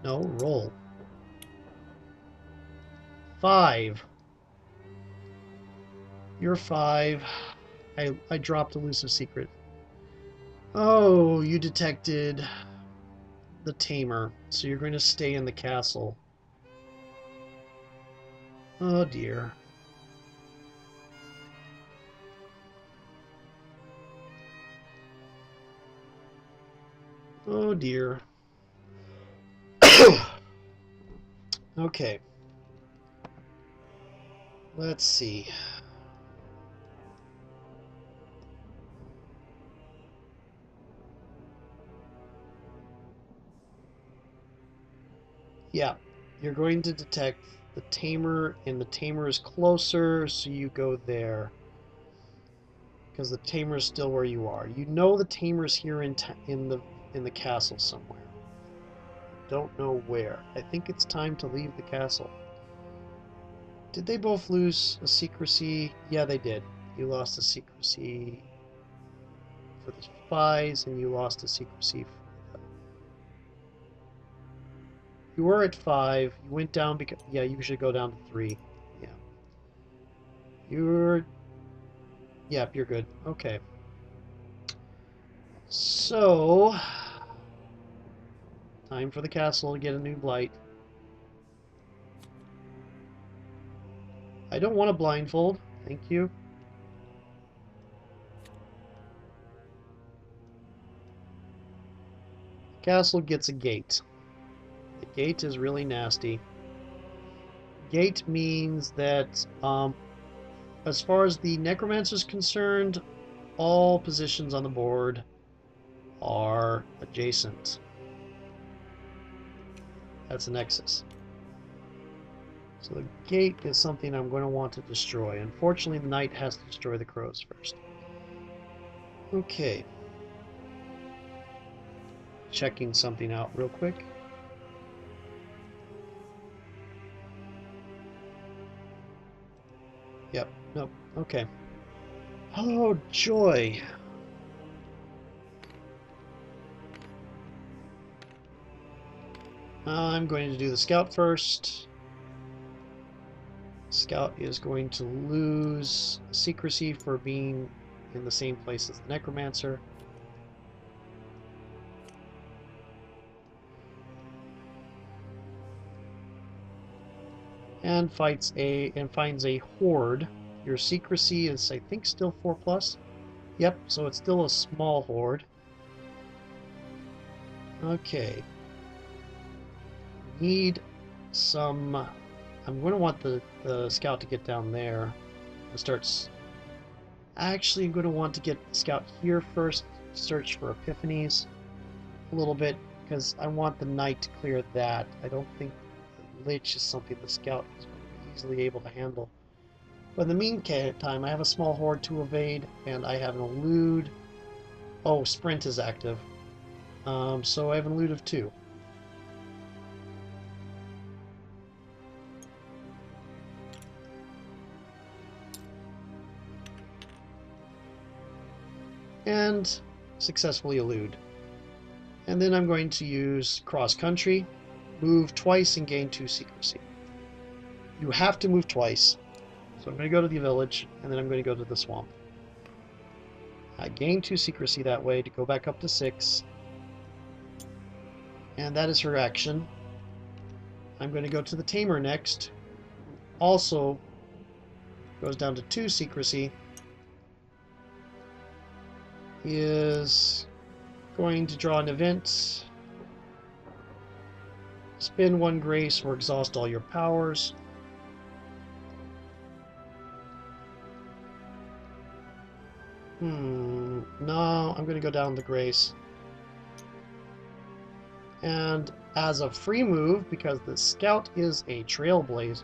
No, roll. 5. You're 5. I dropped elusive secret. Oh, you detected the tamer, so you're going to stay in the castle. Oh dear. Oh dear. Okay. Let's see. Yeah, you're going to detect the tamer, and the tamer is closer, so you go there. Because the tamer is still where you are. You know the tamer's here in the castle somewhere. Don't know where. I think it's time to leave the castle. Did they both lose a secrecy? Yeah, they did. You lost a secrecy for the spies, and you lost a secrecy for the... You were at 5. You went down because... Yeah, you should go down to 3. Yeah. You're... Yep, you're good. Okay. So... Time for the castle to get a new blight. I don't want a blindfold. Thank you. Castle gets a gate. The gate is really nasty. Gate means that, as far as the necromancer is concerned, all positions on the board are adjacent. That's a nexus. So the gate is something I'm going to want to destroy. Unfortunately, the knight has to destroy the crows first. Okay. Checking something out real quick. Yep, nope, okay. Oh, joy. I'm going to do the scout first. Scout is going to lose secrecy for being in the same place as the necromancer. And finds a horde. Your secrecy is, I think, still 4+. Yep, so it's still a small horde. Okay. Need some... I'm going to want the scout to get down there and starts... Actually, I'm going to want to get the scout here first, search for epiphanies a little bit, because I want the knight to clear that. I don't think the lich is something the scout is going to be easily able to handle. But in the meantime, I have a small horde to evade, and I have an elude. Oh, sprint is active. So I have an elude of 2. And successfully elude. And then I'm going to use cross country, move twice and gain 2 secrecy. You have to move twice. So I'm going to go to the village, and then I'm going to go to the swamp. I gain 2 secrecy that way to go back up to 6. And that is her action. I'm going to go to the tamer next. Also goes down to 2 secrecy. He is going to draw an event. Spend 1 grace or exhaust all your powers. No, I'm going to go down the grace. And as a free move, because the scout is a trailblazer,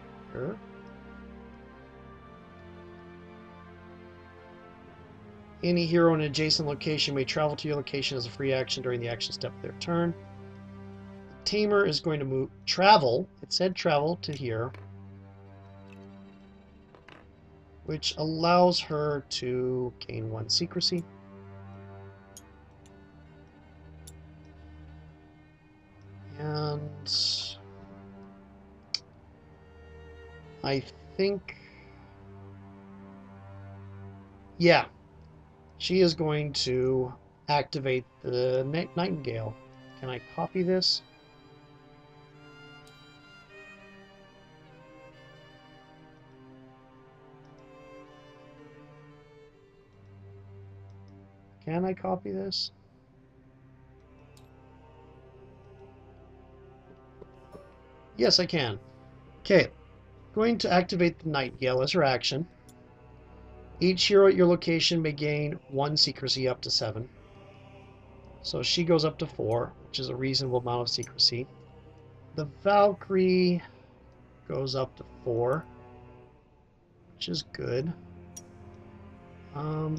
any hero in an adjacent location may travel to your location as a free action during the action step of their turn. The tamer is going to travel, it said travel, to here, which allows her to gain 1 secrecy. And And I think, yeah, she is going to activate the Nightingale. Can I copy this? Can I copy this? Yes, I can. Okay, going to activate the Nightingale as her action. Each hero at your location may gain 1 secrecy up to 7. So she goes up to 4, which is a reasonable amount of secrecy. The Valkyrie goes up to 4, which is good.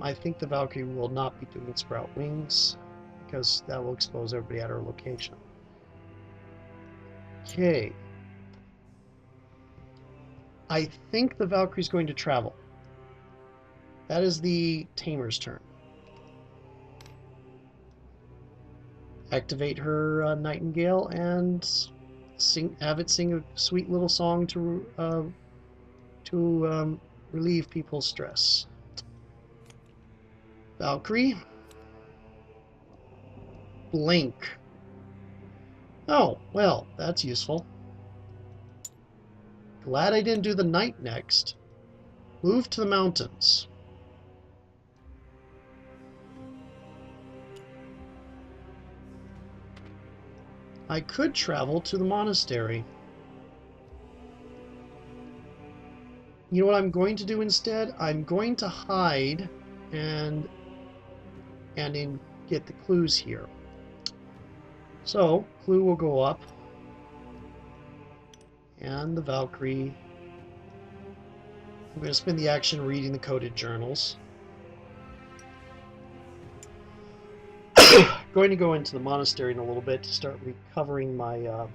I think the Valkyrie will not be doing Sprout Wings, because that will expose everybody at her location. Okay. I think the Valkyrie's going to travel. That is the Tamer's turn. Activate her Nightingale and have it sing a sweet little song to relieve people's stress. Valkyrie. Blink. Oh, well, that's useful. Glad I didn't do the night next. Move to the mountains. I could travel to the monastery. You know what I'm going to do instead? I'm going to hide and get the clues here. So, clue will go up. And the Valkyrie. I'm going to spend the action reading the coded journals. Going to go into the monastery in a little bit to start recovering my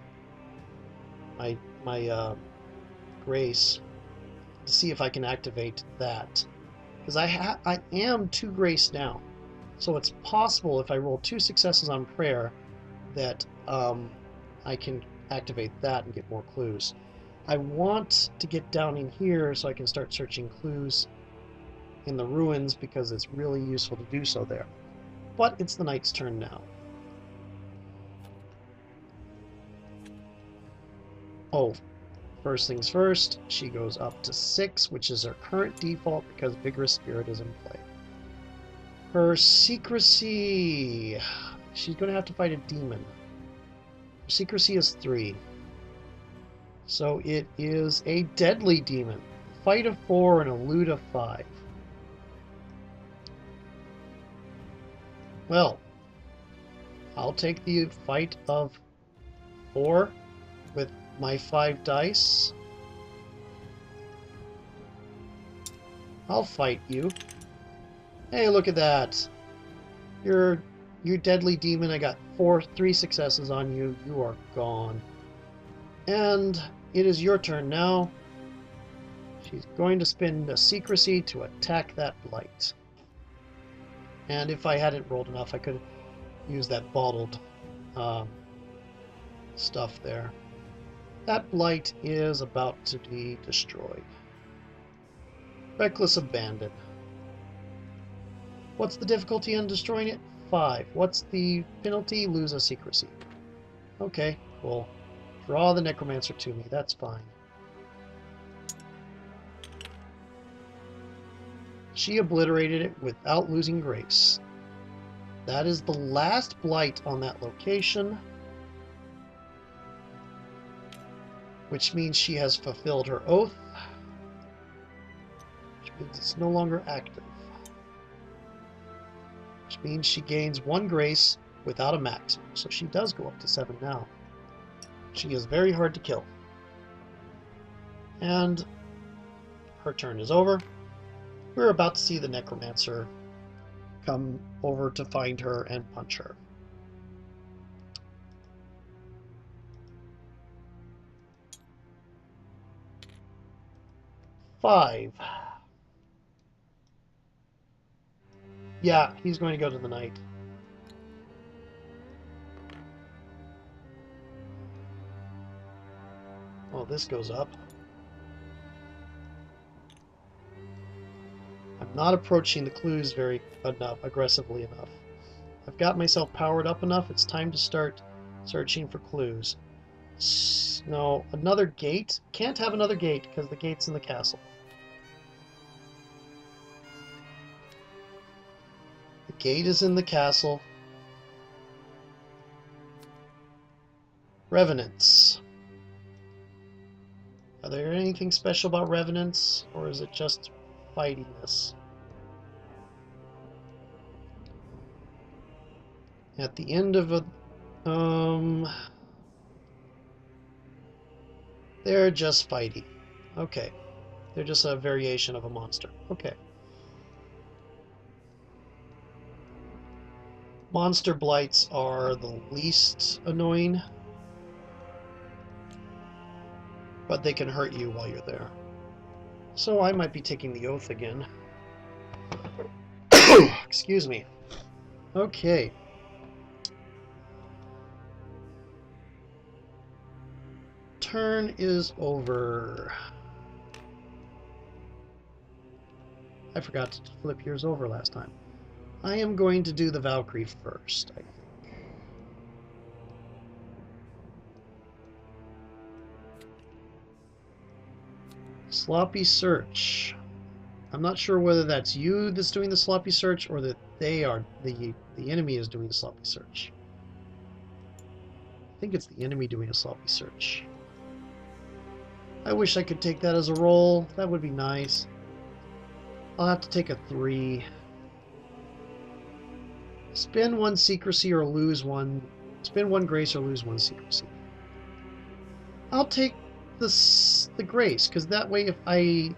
grace to see if I can activate that, because I am 2 grace now, so it's possible if I roll 2 successes on prayer that I can activate that and get more clues. I want to get down in here so I can start searching clues in the ruins, because it's really useful to do so there. But it's the knight's turn now. Oh, first things first, she goes up to 6, which is her current default because Vigorous Spirit is in play. Her secrecy, she's going to have to fight a demon. Her secrecy is 3. So it is a deadly demon. Fight of 4 and a loot of 5. Well, I'll take the fight of 4 with my 5 dice. I'll fight you. Hey, look at that. You deadly demon. I got 3 successes on you. You are gone. And it is your turn now. She's going to spend a secrecy to attack that blight. And if I hadn't rolled enough, I could use that bottled stuff there. That blight is about to be destroyed. Reckless Abandon. What's the difficulty on destroying it? 5. What's the penalty? Lose a secrecy. Okay, cool. Draw the necromancer to me. That's fine. She obliterated it without losing grace. That is the last blight on that location, which means she has fulfilled her oath, which means it's no longer active, which means she gains 1 grace without a maximum, so she does go up to 7 now. She is very hard to kill. And her turn is over. We're about to see the necromancer come over to find her and punch her. Five. Yeah, he's going to go to the knight. Oh, this goes up. I'm not approaching the clues very aggressively enough. I've got myself powered up enough. It's time to start searching for clues. No, another gate? Can't have another gate because the gate's in the castle. The gate is in the castle. Revenants. Are there anything special about revenants, or is it just fightiness? At the end of a... They're just fighty. Okay. They're just a variation of a monster. Okay. Monster blights are the least annoying, but they can hurt you while you're there. So I might be taking the oath again. Excuse me. Okay. Turn is over. I forgot to flip yours over last time. I am going to do the Valkyrie first, I think. Sloppy search. I'm not sure whether that's you that's doing the sloppy search or that they are the enemy is doing the sloppy search. I think it's the enemy doing a sloppy search. I wish I could take that as a roll. That would be nice. I'll have to take a 3. Spend 1 secrecy or lose 1. Spend 1 grace or lose 1 secrecy. I'll take the grace, because that way if I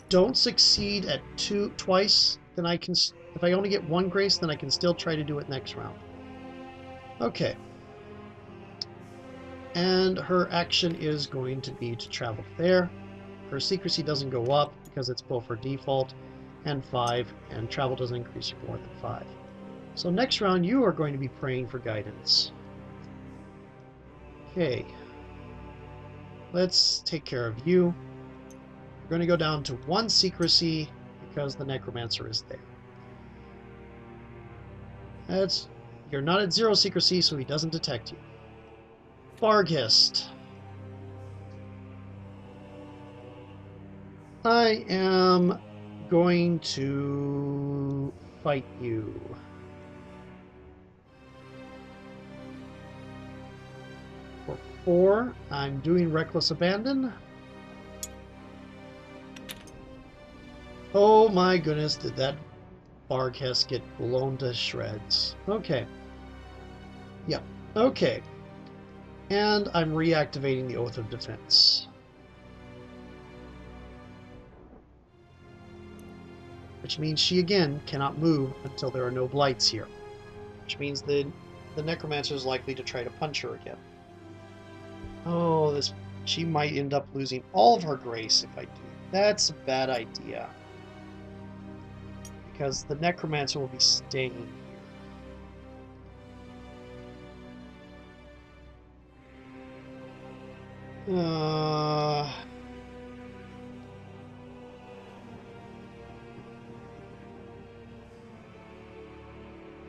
don't succeed at twice, then I can... If I only get 1 grace, then I can still try to do it next round. Okay. And her action is going to be to travel there. Her secrecy doesn't go up because it's both her default and 5, and travel doesn't increase for more than 5. So next round you are going to be praying for guidance. Okay. Let's take care of you. We're going to go down to 1 secrecy because the necromancer is there. You're not at 0 secrecy, so he doesn't detect you. Barghest. I am going to fight you. For 4, I'm doing Reckless Abandon. Oh my goodness, did that Barghest get blown to shreds. Okay. Yep. Okay. And I'm reactivating the Oath of Defense. Which means she again cannot move until there are no blights here. Which means the necromancer is likely to try to punch her again. Oh, she might end up losing all of her grace if I do. That's a bad idea. Because the necromancer will be staying here.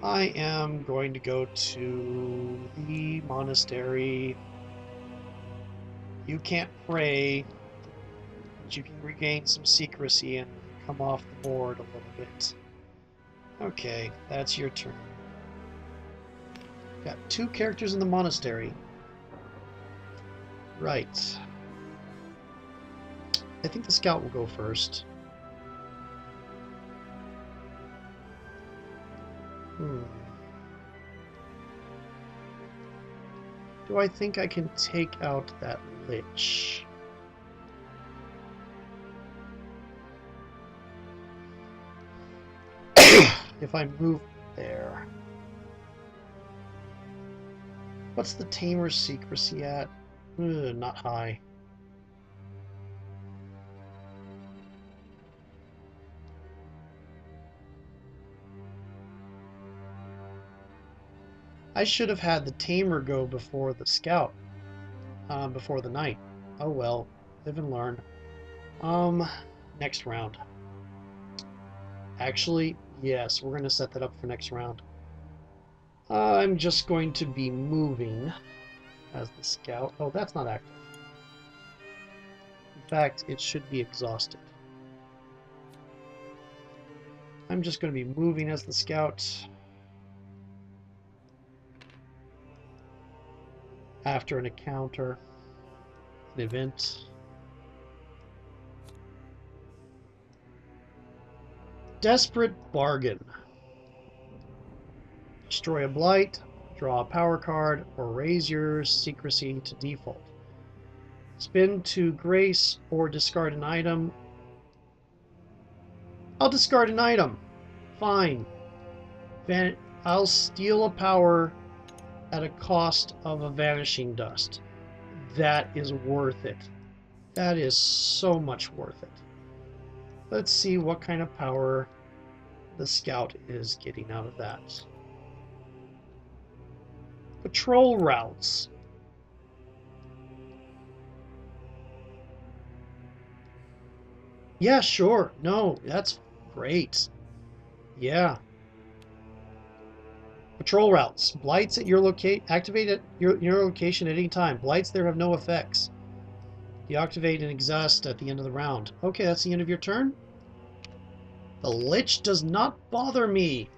I am going to go to the monastery. You can't pray, but you can regain some secrecy and come off the board a little bit. Okay, that's your turn. Got 2 characters in the monastery. Right. I think the scout will go first. Do I think I can take out that lich? If I move there. What's the tamer's secrecy at? Not high. I should have had the tamer go before the scout, before the knight. Oh well. Live and learn. Um, next round. Actually, yes, we're going to set that up for next round. I'm just going to be moving as the scout. Oh, that's not active. In fact, it should be exhausted. I'm just going to be moving as the scout. After an encounter, an event. Desperate bargain. Destroy a blight, draw a power card, or raise your secrecy to default. Spin to grace or discard an item. I'll discard an item. Fine. I'll steal a power at a cost of a vanishing dust. That is worth it. That is so much worth it. Let's see what kind of power the scout is getting out of that. Patrol routes. Yeah, sure. No, that's great. Yeah. Patrol routes. Blights at your activate at your location at any time. Blights there have no effects. Deactivate and exhaust at the end of the round. Okay, that's the end of your turn. The Lich does not bother me.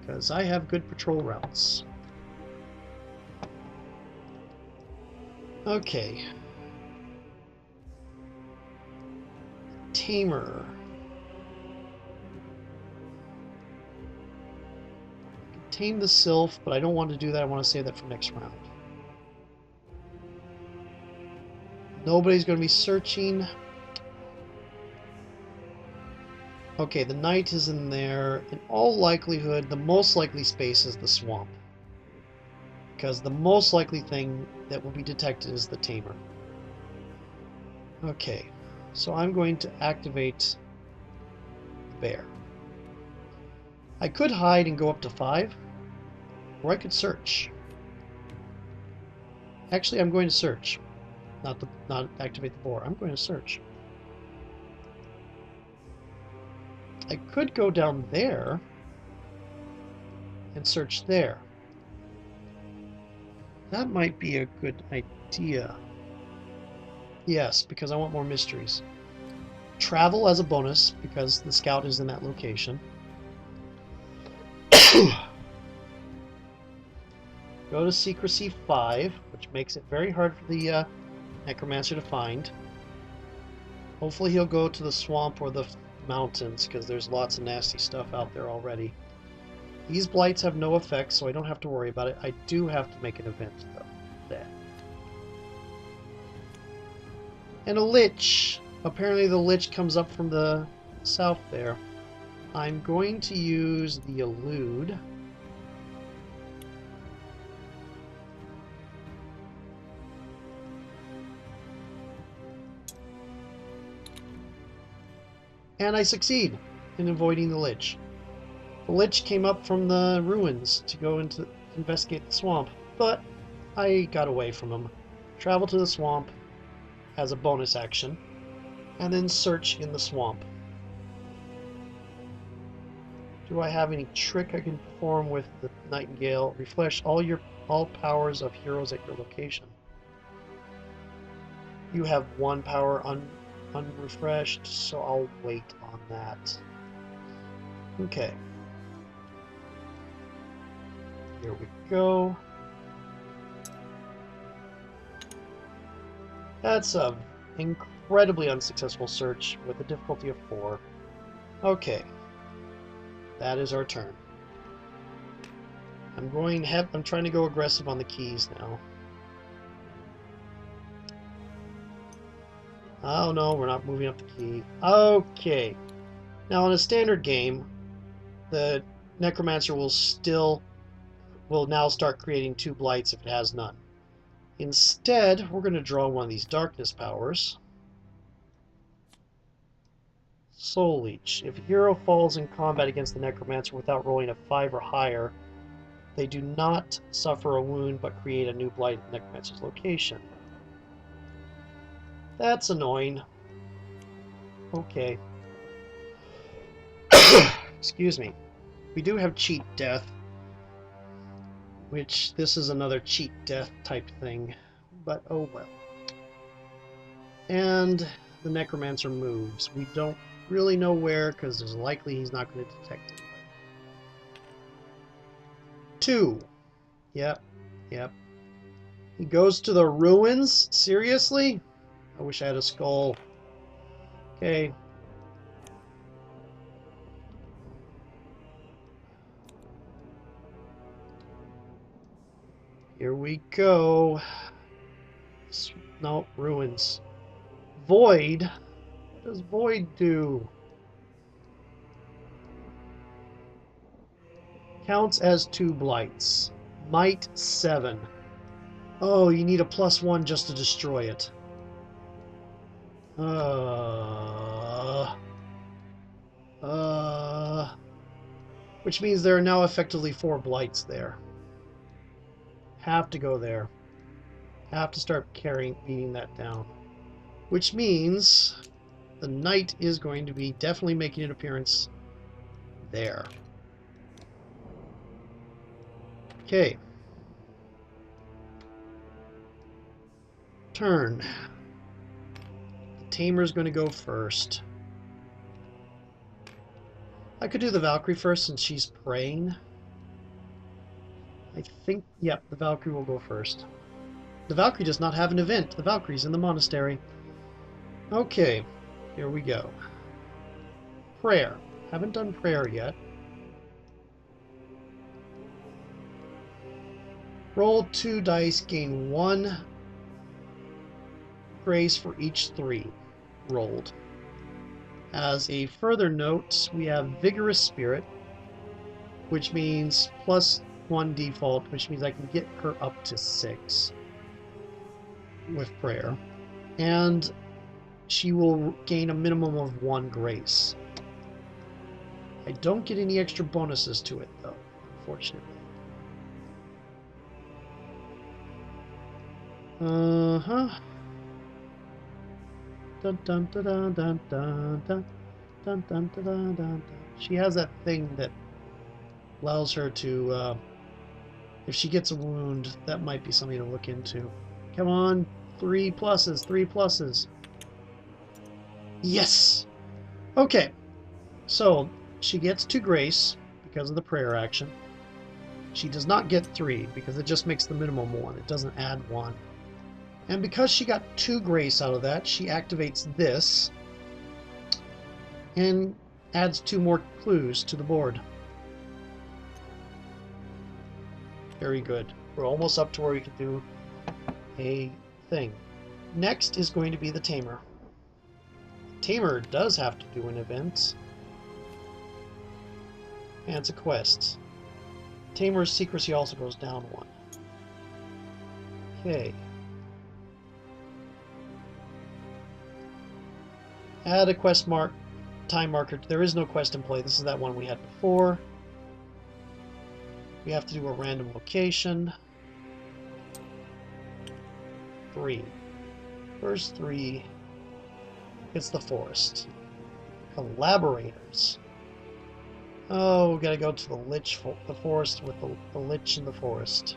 Because I have good patrol routes. Okay. Tamer. Tame the Sylph, but I don't want to do that. I want to save that for next round. Nobody's going to be searching. Okay, the Knight is in there. In all likelihood, the most likely space is the Swamp. Because the most likely thing that will be detected is the Tamer. Okay, so I'm going to activate the Bear. I could hide and go up to 5, or I could search. Actually, I'm going to search. Not activate the Boar. I'm going to search. I could go down there and search there. That might be a good idea. Yes, because I want more mysteries. Travel as a bonus, because the scout is in that location. Go to secrecy 5, which makes it very hard for the necromancer to find. Hopefully he'll go to the swamp or the mountains, because there's lots of nasty stuff out there already. These blights have no effect, so I don't have to worry about it. I do have to make an event, though. There. And a Lich. Apparently the Lich comes up from the south there. I'm going to use the Elude. And I succeed in avoiding the Lich. The Lich came up from the ruins to go into investigate the swamp, but I got away from him. Travel to the swamp as a bonus action, and then search in the swamp. Do I have any trick I can perform with the Nightingale? Refresh all powers of heroes at your location. You have one power unrefreshed, so I'll wait on that. Okay. Here we go. That's an incredibly unsuccessful search with a difficulty of 4. Okay. That is our turn. I'm trying to go aggressive on the keys now. Oh no, we're not moving up the key. Okay. Now in a standard game, the necromancer will now start creating 2 blights if it has none. Instead, we're going to draw one of these darkness powers. Soul Leech. If a hero falls in combat against the necromancer without rolling a 5 or higher, They do not suffer a wound but create a new blight at the necromancer's location. That's annoying. Okay. Excuse me. We do have cheat death, which this is another cheat death type thing, but oh well. And the necromancer moves. We don't really know where because there's likely he's not going to detect anybody. 2. Yep. He goes to the ruins? Seriously? I wish I had a skull. Okay. Here we go. No, ruins. Void? What does void do? Counts as 2 blights. Might 7. Oh, you need a +1 just to destroy it. Which means there are now effectively 4 blights there. Have to go there. Have to start beating that down. Which means the knight is going to be definitely making an appearance there. Okay. Turn. The tamer's going to go first. I could do the Valkyrie first since she's praying. I think, yep, the Valkyrie will go first. The Valkyrie does not have an event. The Valkyrie's in the monastery. Okay, here we go. Prayer. Haven't done prayer yet. Roll 2 dice, gain 1 grace for each 3 rolled. As a further note, we have Vigorous Spirit, which means +1 default, which means I can get her up to 6 with prayer. And she will gain a minimum of 1 grace. I don't get any extra bonuses to it, though, unfortunately. Uh-huh. Dun dun dun dun dun dun dun dun dun dun dun dun. She has that thing that allows her to, if she gets a wound, that might be something to look into. Come on, 3 pluses, 3 pluses. Yes! Okay, so she gets 2 grace because of the prayer action. She does not get 3 because it just makes the minimum 1. It doesn't add 1. And because she got 2 grace out of that, she activates this and adds 2 more clues to the board. Very good. We're almost up to where we can do a thing. Next is going to be the Tamer. Tamer does have to do an event. And it's a quest. Tamer's secrecy also goes down 1. Okay. Add a quest time marker. There is no quest in play. This is that one we had before. We have to do a random location. 3. First 3. It's the forest. Collaborators. Oh, we gotta go to the forest with the lich in the forest.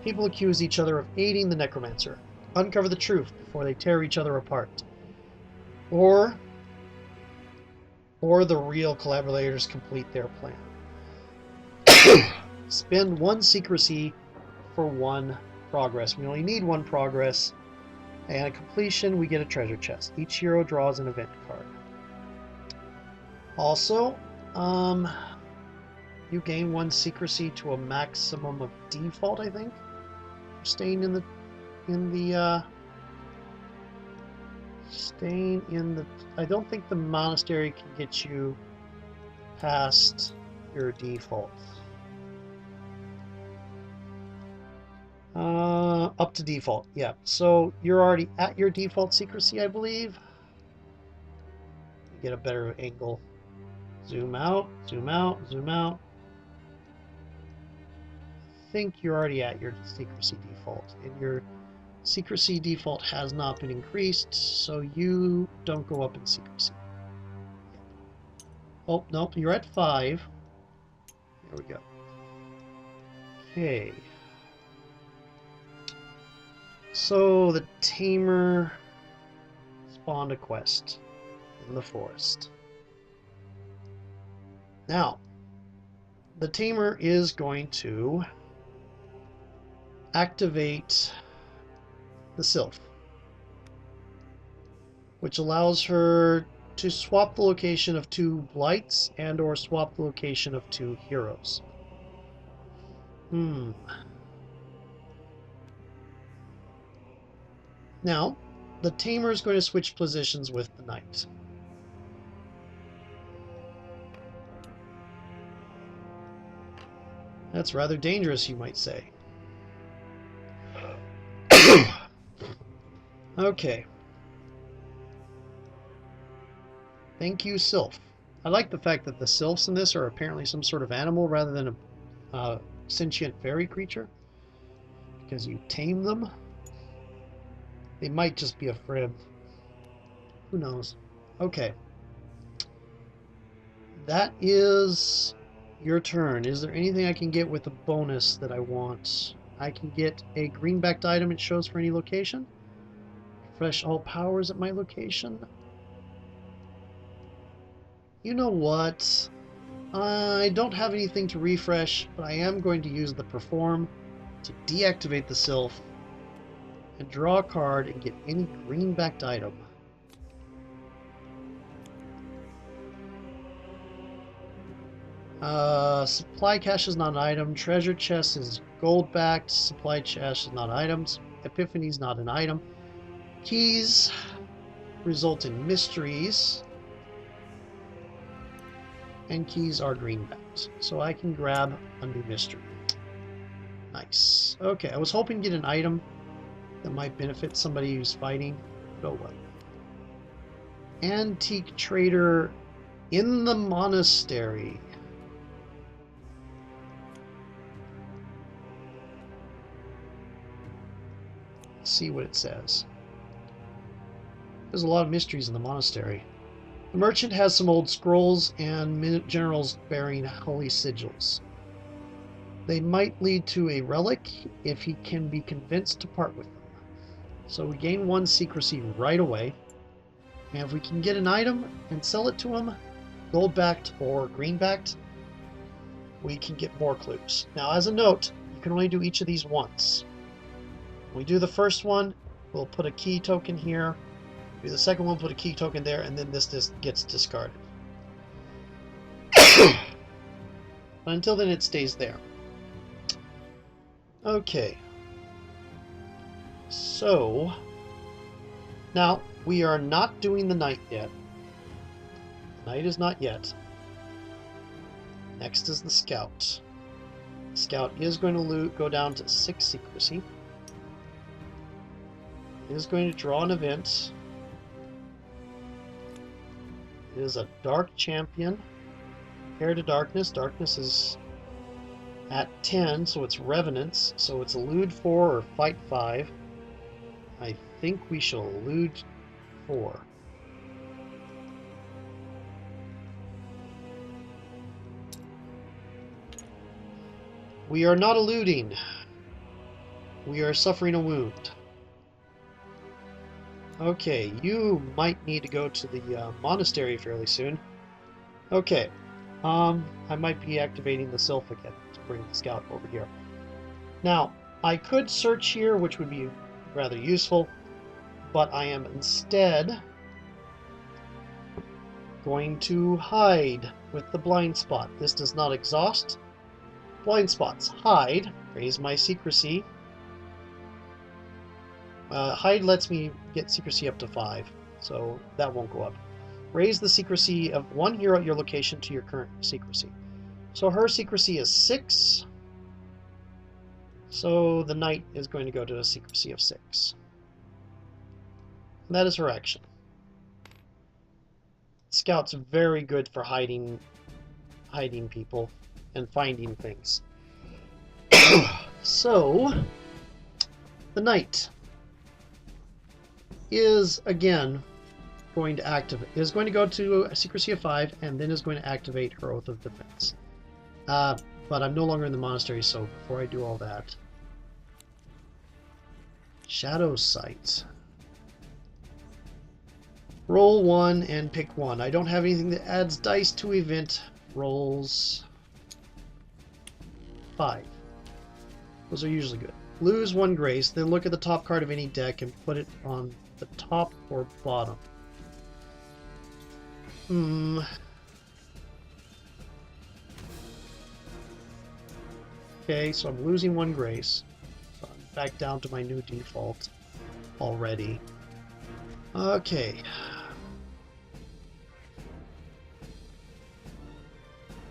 People accuse each other of aiding the necromancer. Uncover the truth before they tear each other apart. Or the real collaborators complete their plan. Spend 1 secrecy for 1 progress. We only need 1 progress. And at completion, we get a treasure chest. Each hero draws an event card. Also, you gain 1 secrecy to a maximum of default, I think. Staying in the I don't think the monastery can get you past your default. Up to default, yeah. So you're already at your default secrecy, I believe. Get a better angle. Zoom out, zoom out, zoom out. think you're already at your secrecy default, and your secrecy default has not been increased, so you don't go up in secrecy. Oh, nope, you're at 5. There we go. Okay. So the tamer spawned a quest in the forest. Now, the tamer is going to activate the sylph, which allows her to swap the location of 2 blights and or swap the location of 2 heroes. Now, the tamer is going to switch positions with the knight. That's rather dangerous, you might say. Okay. Thank you, sylph. I like the fact that the sylphs in this are apparently some sort of animal rather than a sentient fairy creature, because you tame them. They might just be a frib. Who knows? Okay. That is your turn. Is there anything I can get with a bonus that I want? I can get a green-backed item it shows for any location. Refresh all powers at my location. You know what? I don't have anything to refresh, but I am going to use the perform to deactivate the sylph and draw a card and get any green-backed item. Supply cache is not an item. Treasure chest is gold-backed. Supply chest is not items. Epiphany is not an item. Keys result in mysteries. And keys are green-backed. So I can grab a new mystery. Nice. Okay, I was hoping to get an item that might benefit somebody who's fighting, but oh well. Antique trader in the monastery. Let's see what it says. There's a lot of mysteries in the monastery. The merchant has some old scrolls and generals bearing holy sigils. They might lead to a relic if he can be convinced to part with them. So we gain 1 secrecy right away. And if we can get an item and sell it to him, gold-backed or green-backed, we can get more clues. Now, as a note, you can only do each of these once. When we do the first one, we'll put a key token here. Do the second one, put a key token there, and then this gets discarded. But until then, it stays there. Okay. So, now, we are not doing the knight yet. The knight is not yet. Next is the scout. The scout is going to go down to 6 secrecy. It is going to draw an event. It is a dark champion. Pair to darkness. Darkness is at 10, so it's revenants. So it's elude 4 or fight 5. I think we shall elude 4. We are not eluding. We are suffering a wound. Okay, you might need to go to the monastery fairly soon. Okay, I might be activating the sylph again to bring the scout over here. Now, I could search here, which would be rather useful, but I am instead going to hide with the blind spot. This does not exhaust. Blind spots. Hide. Raise my secrecy. Hide lets me get secrecy up to 5, so that won't go up. Raise the secrecy of 1 hero at your location to your current secrecy. So her secrecy is 6, so the knight is going to go to a secrecy of 6. And that is her action. Scout's very good for hiding people and finding things. So, the knight is again going to go to a secrecy of 5, and then is going to activate her oath of defense. But I'm no longer in the monastery, so before I do all that, shadow sight. Roll 1 and pick 1. I don't have anything that adds dice to event rolls. 5. Those are usually good. Lose 1 grace, then look at the top card of any deck and put it on the top or bottom. Okay, so I'm losing 1 grace. So I'm back down to my new default already. Okay.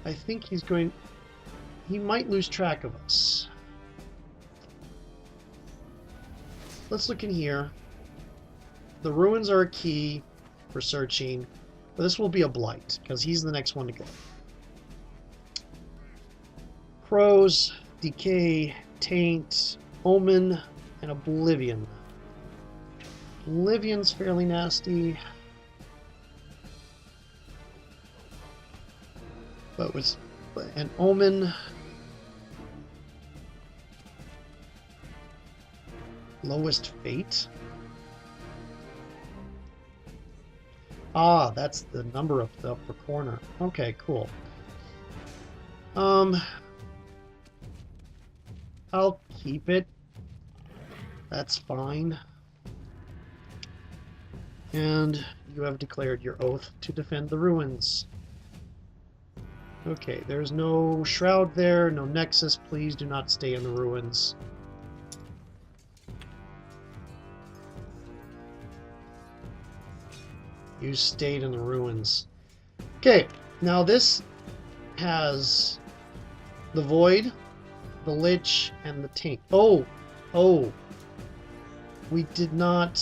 I think he might lose track of us. Let's look in here. The ruins are a key for searching, but this will be a blight, because he's the next one to go. Crows, decay, taint, omen, and oblivion. Oblivion's fairly nasty. But was an omen. Lowest fate. Ah, that's the number of the upper corner. Okay, cool. I'll keep it. That's fine. And you have declared your oath to defend the ruins. Okay, there's no shroud there, no nexus. Please do not stay in the ruins. You stayed in the ruins. Okay, now this has the void, the lich, and the taint. Oh! We did not...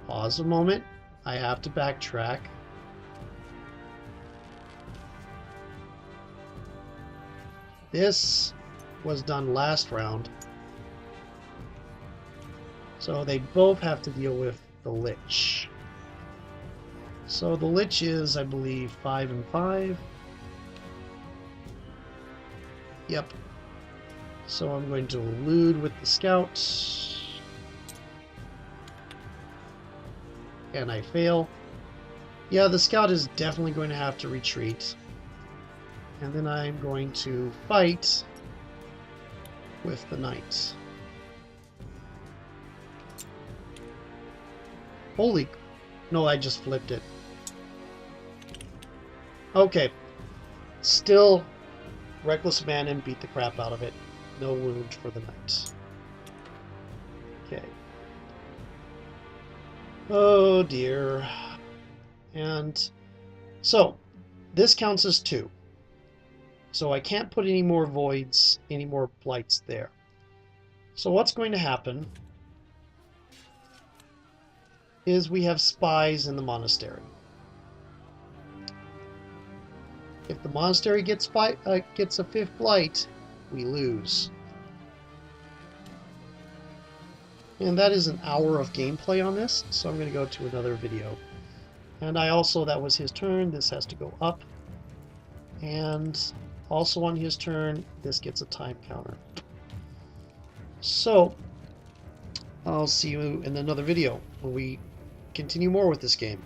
Pause a moment. I have to backtrack. This was done last round. So they both have to deal with the lich. So the lich is, I believe, 5 and 5. Yep. So I'm going to elude with the scout. And I fail. Yeah, the scout is definitely going to have to retreat. And then I'm going to fight with the knight. Holy... No, I just flipped it. Okay. Still, reckless abandon, beat the crap out of it. No wound for the knight. Okay. Oh dear. And so, this counts as 2. So I can't put any more voids, any more blights there. So what's going to happen is we have spies in the monastery. If the monastery gets a 5th blight, we lose. And that is an hour of gameplay on this, so I'm going to go to another video. And that was his turn, this has to go up. And also on his turn, this gets a time counter. So, I'll see you in another video when we continue more with this game.